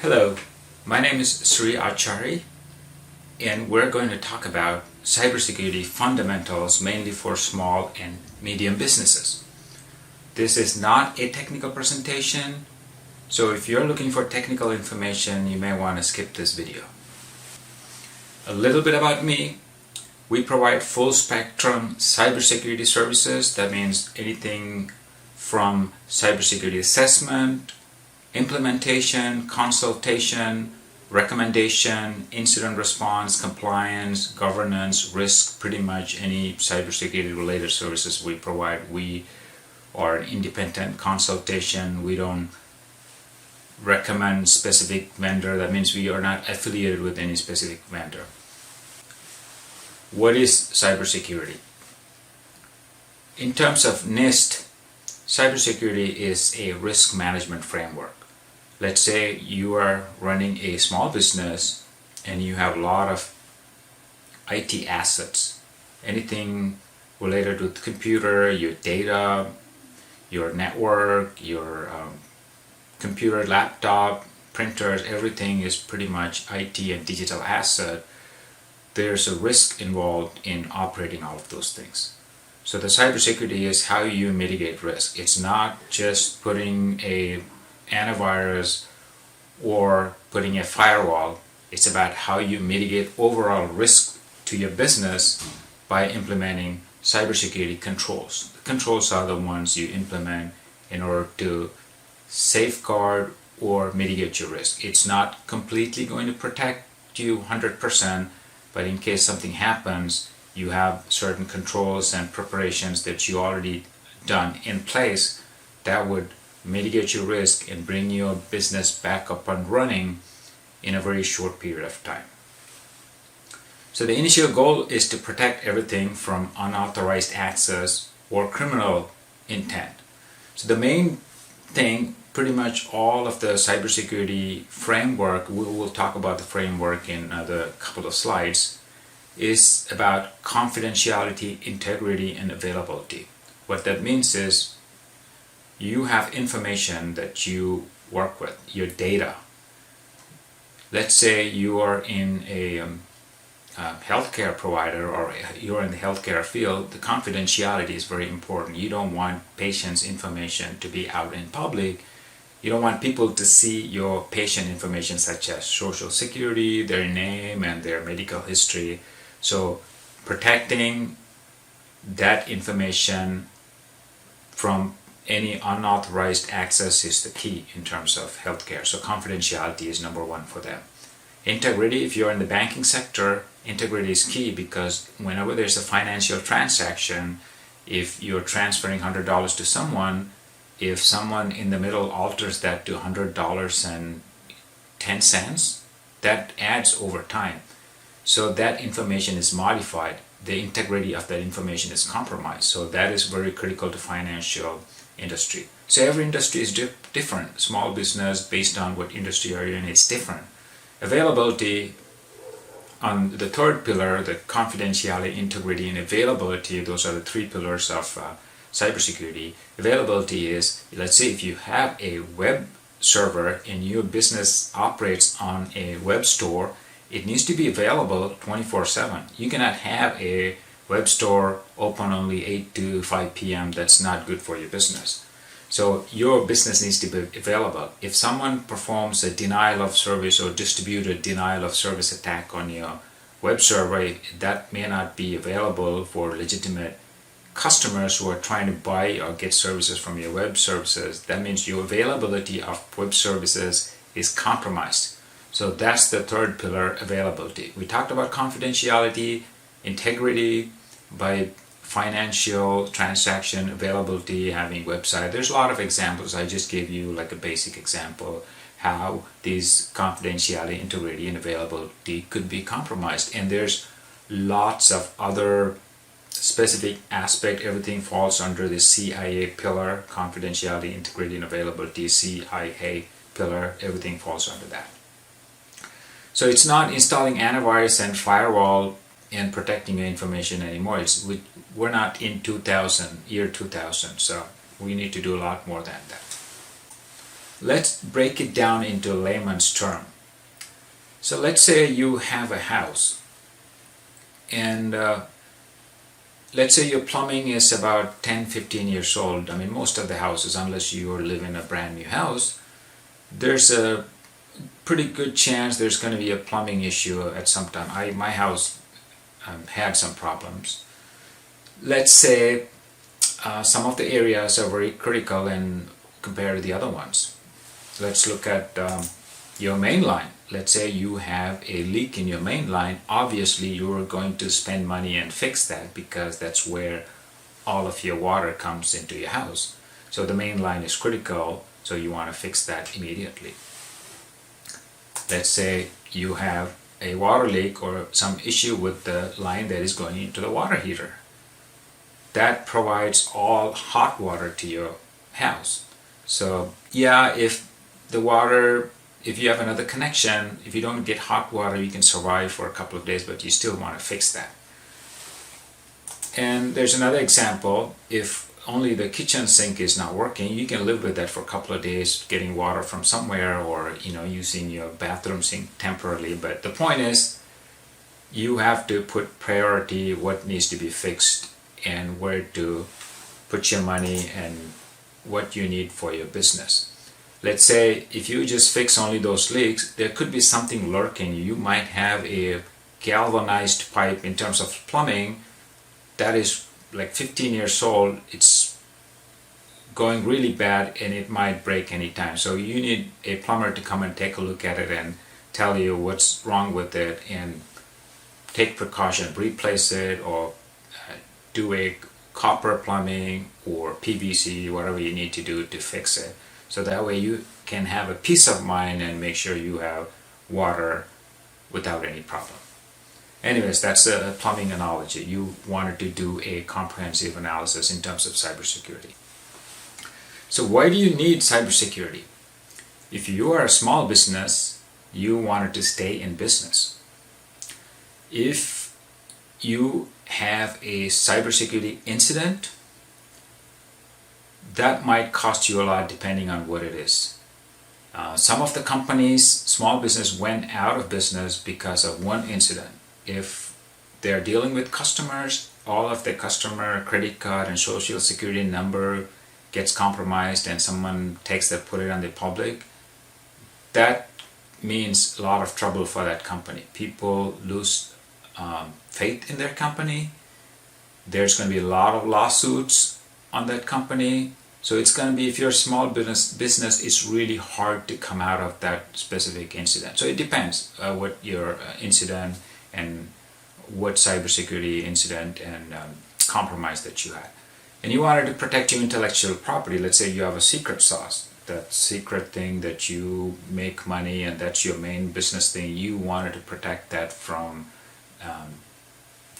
Hello, my name is Sri Achari, and we're going to talk about cybersecurity fundamentals mainly for small and medium businesses. This is not a technical presentation, so if you're looking for technical information, you may want to skip this video. A little bit about me. We provide full spectrum cybersecurity services. That means anything from cybersecurity assessment, implementation, consultation, recommendation, incident response, compliance, governance, risk, pretty much any cybersecurity related services we provide. We are an independent consultation. We don't recommend specific vendor. That means we are not affiliated with any specific vendor. What is cybersecurity? In terms of NIST, cybersecurity is a risk management framework. Let's say you are running a small business and you have a lot of IT assets. Anything related with the computer, your data, your network, your computer, laptop, printers, everything is pretty much IT and digital asset. There's a risk involved in operating all of those things. So the cybersecurity is how you mitigate risk. It's not just putting a antivirus or putting a firewall. It's about how you mitigate overall risk to your business by implementing cybersecurity controls. The controls are the ones you implement in order to safeguard or mitigate your risk. It's not completely going to protect you 100%, but in case something happens, you have certain controls and preparations that you already done in place that would mitigate your risk and bring your business back up and running in a very short period of time. So the initial goal is to protect everything from unauthorized access or criminal intent. So the main thing, pretty much all of the cybersecurity framework, we will talk about the framework in another couple of slides, is about confidentiality, integrity, and availability. What that means is you have information that you work with, your data. Let's say you are in a healthcare provider or you're in the healthcare field. The confidentiality is very important. You don't want patients' information to be out in public. You don't want people to see your patient information such as social security, their name, and their medical history. So protecting that information from any unauthorized access is the key in terms of healthcare. So confidentiality is number one for them. Integrity, if you're in the banking sector, integrity is key because whenever there's a financial transaction, if you're transferring $100 to someone, if someone in the middle alters that to $100.10, that adds over time. So that information is modified. The integrity of that information is compromised. So that is very critical to financial industry. So every industry is different. Small business, based on what industry you're in, it's different. Availability, on the third pillar, the confidentiality, integrity, and availability, those are the three pillars of cybersecurity. Availability is, let's say if you have a web server and your business operates on a web store, it needs to be available 24/7. You cannot have a web store open only 8 to 5 p.m. That's not good for your business. So your business needs to be available. If someone performs a denial of service or distributed denial of service attack on your web server, that may not be available for legitimate customers who are trying to buy or get services from your web services. That means your availability of web services is compromised. So that's the third pillar, availability. We talked about confidentiality, integrity, by financial transaction, availability, having website. There's a lot of examples. I just gave you like a basic example how these confidentiality, integrity, and availability could be compromised. And there's lots of other specific aspect. Everything falls under the CIA pillar, confidentiality, integrity, and availability. CIA pillar, everything falls under that. So it's not installing antivirus and firewall and protecting your information anymore. We're not in year 2000, so we need to do a lot more than that. Let's break it down into layman's term. So let's say you have a house, and let's say your plumbing is about 10-15 years old. I mean, most of the houses, unless you live in a brand new house, there's a pretty good chance there's going to be a plumbing issue at some time. My house had some problems. Let's say some of the areas are very critical and compared to the other ones. Let's look at your main line. Let's say you have a leak in your main line. Obviously, you're going to spend money and fix that because that's where all of your water comes into your house. So the main line is critical, so you want to fix that immediately. Let's say you have a water leak or some issue with the line that is going into the water heater. That provides all hot water to your house. So yeah, if you have another connection, if you don't get hot water, you can survive for a couple of days, but you still want to fix that. And there's another example. If only the kitchen sink is not working, you can live with that for a couple of days, getting water from somewhere, or using your bathroom sink temporarily. But the point is, you have to put priority what needs to be fixed and where to put your money and what you need for your business. Let's say if you just fix only those leaks, there could be something lurking. You might have a galvanized pipe in terms of plumbing that is like 15 years old. It's going really bad and it might break anytime. So you need a plumber to come and take a look at it and tell you what's wrong with it and take precaution, replace it, or do a copper plumbing or PVC, whatever you need to do to fix it. So that way you can have a peace of mind and make sure you have water without any problem. Anyways, that's a plumbing analogy. You wanted to do a comprehensive analysis in terms of cybersecurity. So why do you need cybersecurity? If you are a small business, you wanted to stay in business. If you have a cybersecurity incident, that might cost you a lot depending on what it is. Some of the companies, small business, went out of business because of one incident. If they're dealing with customers, all of the customer credit card and social security number gets compromised and someone takes that, put it on the public, that means a lot of trouble for that company. People lose faith in their company. There's going to be a lot of lawsuits on that company. So it's going to be, if you're a small business, it's really hard to come out of that specific incident. So it depends what your incident and what cybersecurity incident and compromise that you had. And you wanted to protect your intellectual property. Let's say you have a secret sauce, that secret thing that you make money and that's your main business thing. You wanted to protect that from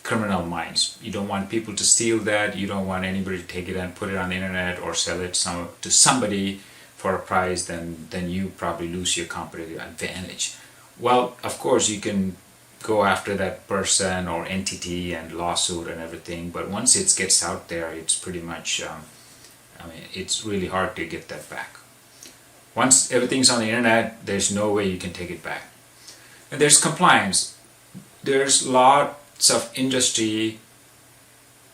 criminal minds. You don't want people to steal that. You don't want anybody to take it and put it on the internet or sell it to somebody for a price. Then you probably lose your competitive advantage. Well, of course, you can go after that person or entity and lawsuit and everything, but once it gets out there, it's pretty much, it's really hard to get that back. Once everything's on the internet, there's no way you can take it back. And there's compliance. There's lots of industry.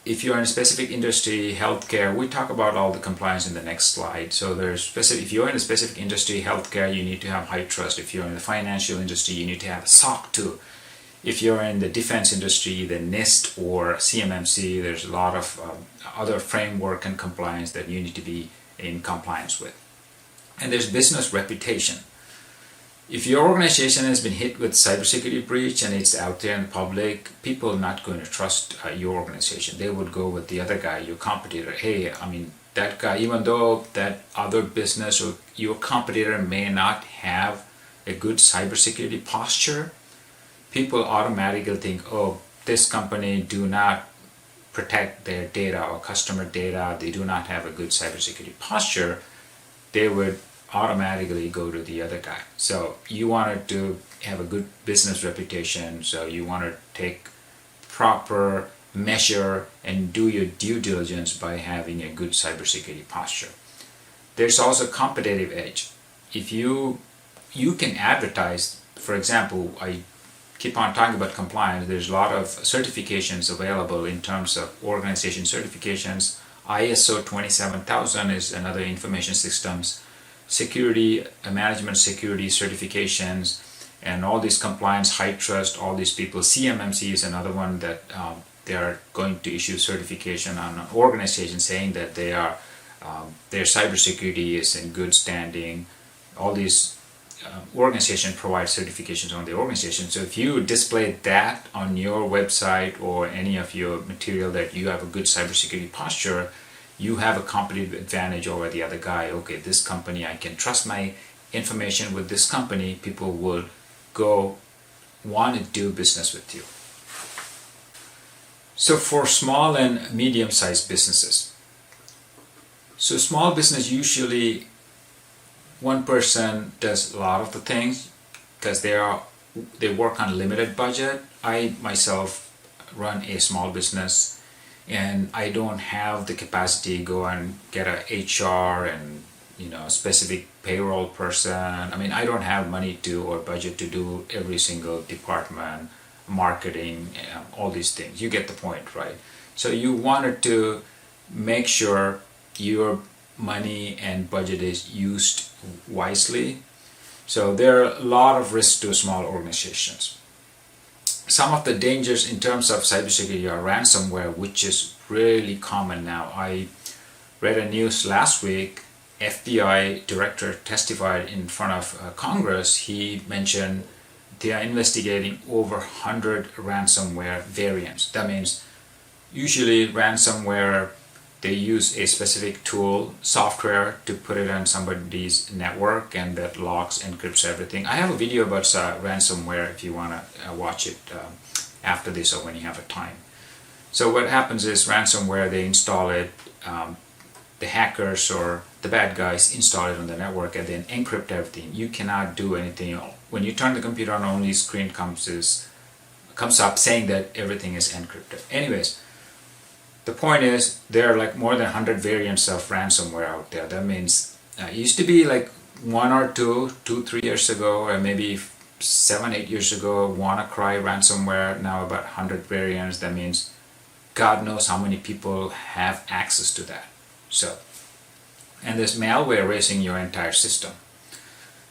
If you're in a specific industry, healthcare, we talk about all the compliance in the next slide. So if you're in a specific industry, healthcare, you need to have high trust. If you're in the financial industry, you need to have a SOC 2. If you're in the defense industry, the NIST or CMMC, there's a lot of other framework and compliance that you need to be in compliance with. And there's business reputation. If your organization has been hit with cybersecurity breach and it's out there in public, people are not going to trust your organization. They would go with the other guy, your competitor. Hey, that guy, even though that other business or your competitor may not have a good cybersecurity posture, people automatically think, oh, this company do not protect their data or customer data. They do not have a good cybersecurity posture. They would automatically go to the other guy. So you wanted to have a good business reputation. So you want to take proper measure and do your due diligence by having a good cybersecurity posture. There's also competitive edge. if you can advertise, for example, I keep on talking about compliance. There's a lot of certifications available in terms of organization certifications. ISO 27000 is another information systems security, management security certifications, and all these compliance, high trust, all these people. CMMC is another one that they are going to issue certification on an organization saying that they are their cybersecurity is in good standing. All these organization provides certifications on the organization. So if you display that on your website or any of your material that you have a good cybersecurity posture, you have a competitive advantage over the other guy. Okay, this company, I can trust my information with this company. People will go want to do business with you. So for small and medium-sized businesses, so small business usually one person does a lot of the things because they work on limited budget. I myself run a small business and I don't have the capacity to go and get a HR and a specific payroll person. I mean, I don't have money to or budget to do every single department, marketing, all these things. You get the point, right? So you wanted to make sure your money and budget is used wisely. So there are a lot of risks to small organizations. Some of the dangers in terms of cybersecurity are ransomware, which is really common now. I read a news last week. FBI director testified in front of Congress. He mentioned they are investigating over 100 ransomware variants. That means usually ransomware, they use a specific tool, software, to put it on somebody's network, and that locks, encrypts everything. I have a video about ransomware if you want to watch it after this or when you have a time. So what happens is ransomware, they install it, the hackers or the bad guys install it on the network and then encrypt everything. You cannot do anything. When you turn the computer on, only screen comes up saying that everything is encrypted. Anyways, the point is there are like more than 100 variants of ransomware out there. That means it used to be like one or two, 3 years ago, or maybe 7-8 years ago, WannaCry ransomware. Now about 100 variants. That means God knows how many people have access to that. So, and there's malware erasing your entire system.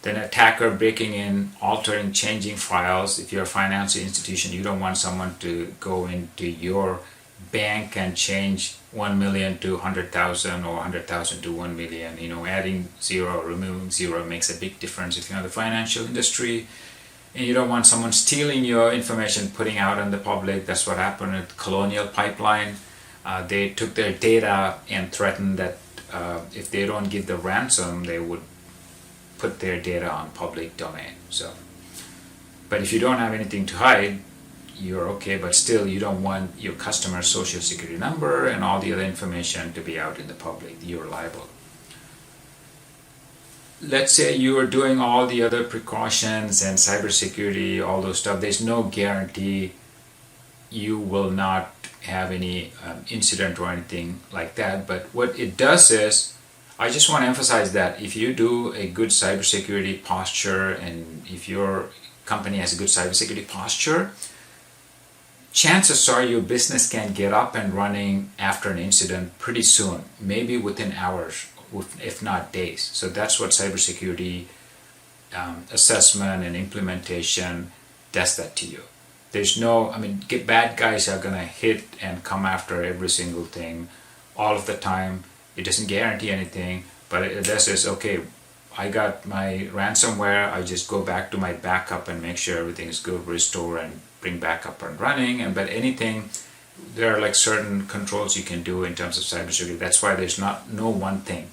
Then attacker breaking in, altering, changing files. If you're a financial institution, you don't want someone to go into your bank and change 1 million to 100,000 or 100,000 to 1 million. Adding zero, removing zero makes a big difference if you're in the financial industry. And you don't want someone stealing your information, putting out in the public. That's what happened at Colonial Pipeline. They took their data and threatened that if they don't give the ransom, they would put their data on public domain. So, but if you don't have anything to hide, you're okay, but still you don't want your customer's social security number and all the other information to be out in the public. You're liable. Let's say you are doing all the other precautions and cybersecurity, all those stuff. There's no guarantee you will not have any incident or anything like that. But what it does is, I just want to emphasize that if you do a good cybersecurity posture and if your company has a good cybersecurity posture, chances are your business can get up and running after an incident pretty soon, maybe within hours, if not days. So that's what cybersecurity assessment and implementation does that to you. There's no, bad guys are going to hit and come after every single thing all of the time. It doesn't guarantee anything, but it does is, okay, I got my ransomware, I just go back to my backup and make sure everything is good, restore and bring back up and running. But anything, there are like certain controls you can do in terms of cybersecurity. That's why there's no one thing.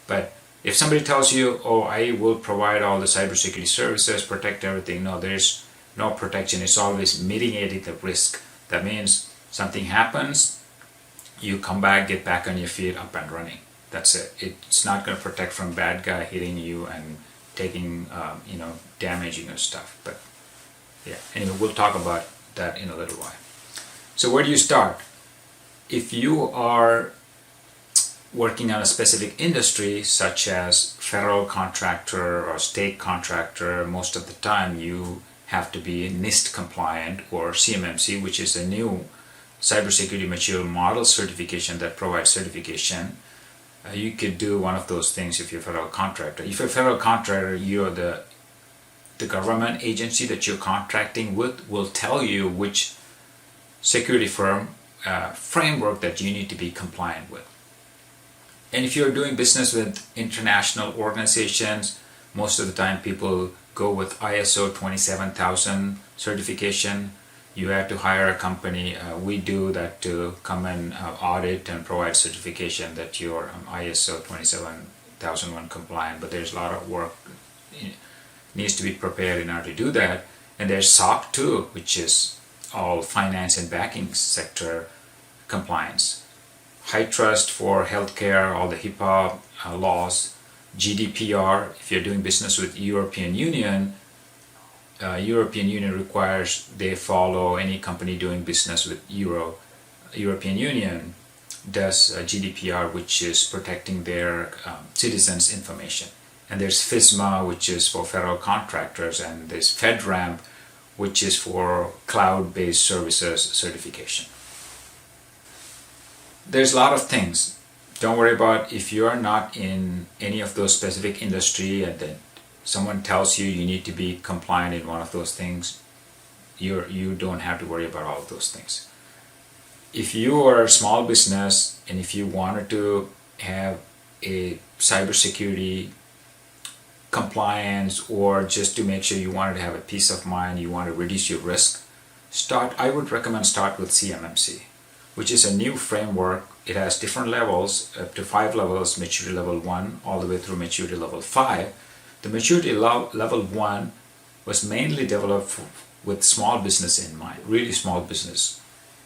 But if somebody tells you, oh, I will provide all the cybersecurity services, protect everything, no, there's no protection. It's always mitigating the risk. That means something happens, you come back, get back on your feet, up and running. That's it. It's not going to protect from bad guy hitting you and taking, damaging your stuff. But yeah, anyway, we'll talk about that in a little while. So where do you start? If you are working on a specific industry, such as federal contractor or state contractor, most of the time you have to be NIST compliant or CMMC, which is a new cybersecurity material model certification that provides certification. You could do one of those things if you're a federal contractor. If you're a federal contractor, you're the government agency that you're contracting with will tell you which security firm framework that you need to be compliant with. And if you're doing business with international organizations, most of the time people go with ISO 27000 certification. You have to hire a company. We do that to come and audit and provide certification that you're ISO 27001 compliant, but there's a lot of work needs to be prepared in order to do that. And there's SOC 2, which is all finance and banking sector compliance. High trust for healthcare, all the HIPAA laws. GDPR, if you're doing business with European Union, European Union requires they follow, any company doing business with European Union does GDPR, which is protecting their citizens' information. And there's FISMA, which is for federal contractors, and there's FedRAMP, which is for cloud-based services certification. There's a lot of things. Don't worry about if you're not in any of those specific industry and then someone tells you you need to be compliant in one of those things, you don't have to worry about all of those things. If you are a small business and if you wanted to have a cybersecurity compliance, or just to make sure you wanted to have a peace of mind, you want to reduce your risk, I would recommend start with CMMC, which is a new framework. It has different levels, up to 5 levels, maturity level 1 all the way through maturity level 5. The maturity level 1 was mainly developed with small business in mind, really small business.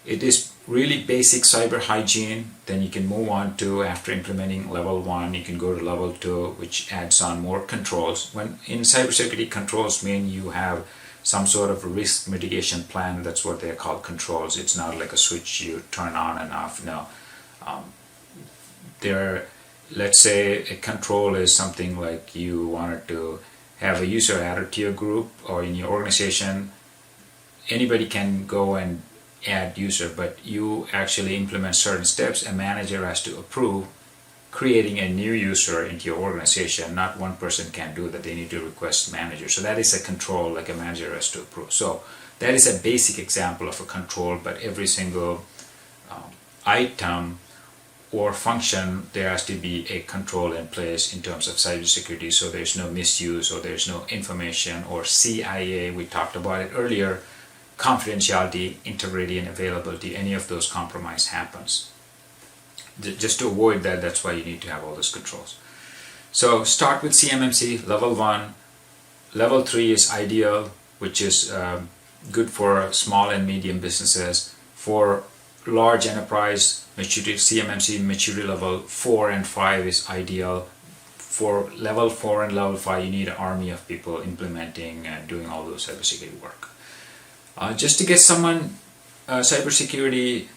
It is really basic cyber hygiene. Then you can move on to, after implementing level 1, you can go to level 2, which adds on more controls. When in cybersecurity, controls mean you have some sort of risk mitigation plan. That's what they're called, controls. It's not like a switch you turn on and off. No. Let's say a control is something like you wanted to have a user added to your group or in your organization. Anybody can go and add user, but you actually implement certain steps. A manager has to approve creating a new user into your organization. Not one person can do that. They need to request manager. So that is a control, like a manager has to approve. So that is a basic example of a control, but every single item or function, there has to be a control in place in terms of cybersecurity, so there's no misuse or there's no information, or CIA, we talked about it earlier, confidentiality, integrity, and availability, any of those compromise happens. Just to avoid that, that's why you need to have all those controls. So start with CMMC, level 1. Level 3 is ideal, which is good for small and medium businesses. For large enterprise, maturity CMMC maturity level 4 and 5 is ideal. For level 4 and level 5, you need an army of people implementing and doing all those cybersecurity work. Just to get someone, cybersecurity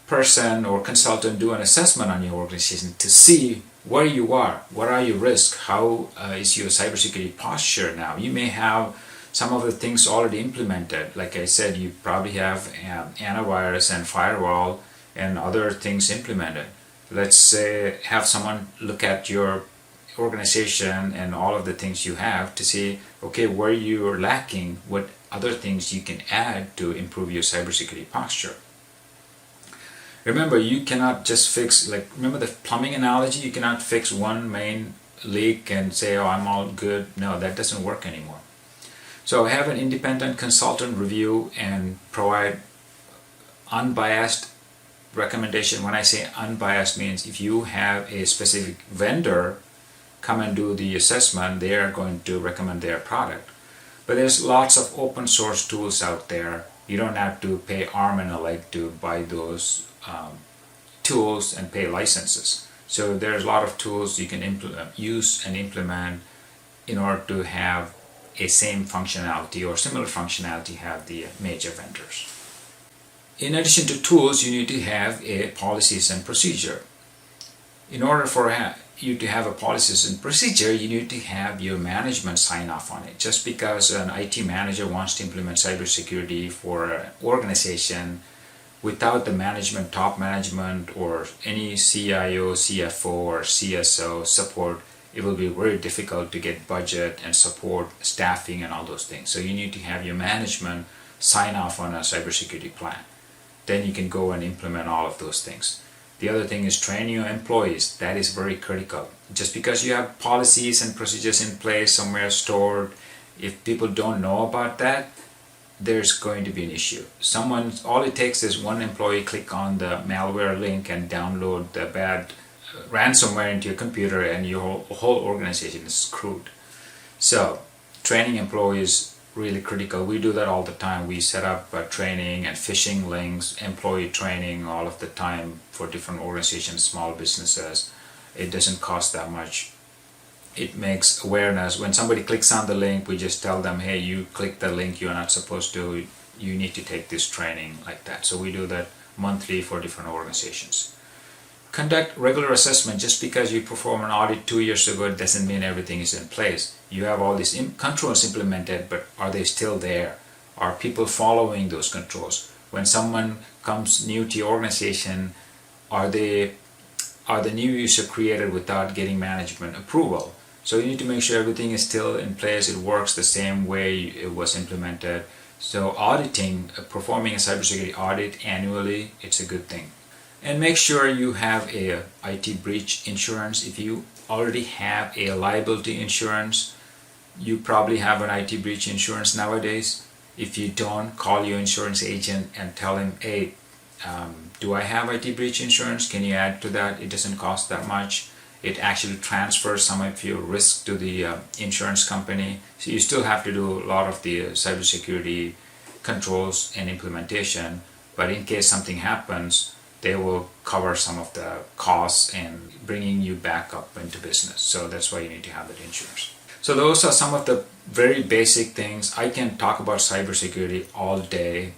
person or consultant, do an assessment on your organization to see where you are, what are your risks, how is your cybersecurity posture now. You may have some of the things already implemented. Like I said, you probably have antivirus and firewall and other things implemented. Let's say have someone look at your organization and all of the things you have to see, okay, where you're lacking, what other things you can add to improve your cybersecurity posture. Remember, you cannot just fix, like, remember the plumbing analogy? You cannot fix one main leak and say, oh, I'm all good. No, that doesn't work anymore. So have an independent consultant review and provide unbiased recommendation. When I say unbiased, means if you have a specific vendor come and do the assessment, they are going to recommend their product. But there's lots of open source tools out there. You don't have to pay arm and a leg to buy those tools and pay licenses. So there's a lot of tools you can use and implement in order to have a same functionality or similar functionality have the major vendors. In addition to tools, you need to have a policies and procedure. In order for you to have a policies and procedure, you need to have your management sign off on it. Just because an IT manager wants to implement cybersecurity for an organization, without the management, top management, or any CIO, CFO, or CSO support, it will be very difficult to get budget and support, staffing, and all those things. So you need to have your management sign off on a cybersecurity plan. Then you can go and implement all of those things. The other thing is training your employees. That is very critical. Just because you have policies and procedures in place somewhere stored, if people don't know about that, there's going to be an issue. All it takes is one employee click on the malware link and download the bad ransomware into your computer, and your whole organization is screwed. So training employees really critical. We do that all the time. We set up training and phishing links, employee training all of the time for different organizations, small businesses. It doesn't cost that much. It makes awareness. When somebody clicks on the link, we just tell them, hey, you clicked the link, you're not supposed to, you need to take this training, like that. So we do that monthly for different organizations. Conduct regular assessment. Just because you perform an audit 2 years ago doesn't mean everything is in place. You have all these controls implemented, but are they still there? Are people following those controls? When someone comes new to your organization, are the new user created without getting management approval? So you need to make sure everything is still in place, it works the same way it was implemented. So auditing, performing a cybersecurity audit annually, it's a good thing. And make sure you have a IT breach insurance. If you already have a liability insurance, you probably have an IT breach insurance nowadays. If you don't, call your insurance agent and tell him, hey, do I have IT breach insurance? Can you add to that? It doesn't cost that much. It actually transfers some of your risk to the insurance company. So you still have to do a lot of the cybersecurity controls and implementation, but in case something happens, they will cover some of the costs and bringing you back up into business. So that's why you need to have that insurance. So those are some of the very basic things. I can talk about cybersecurity all day.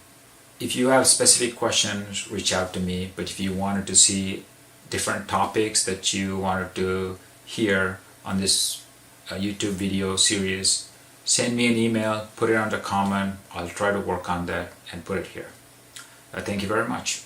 If you have specific questions, reach out to me. But if you wanted to see different topics that you wanted to hear on this YouTube video series, send me an email, put it under comment. I'll try to work on that and put it here. Thank you very much.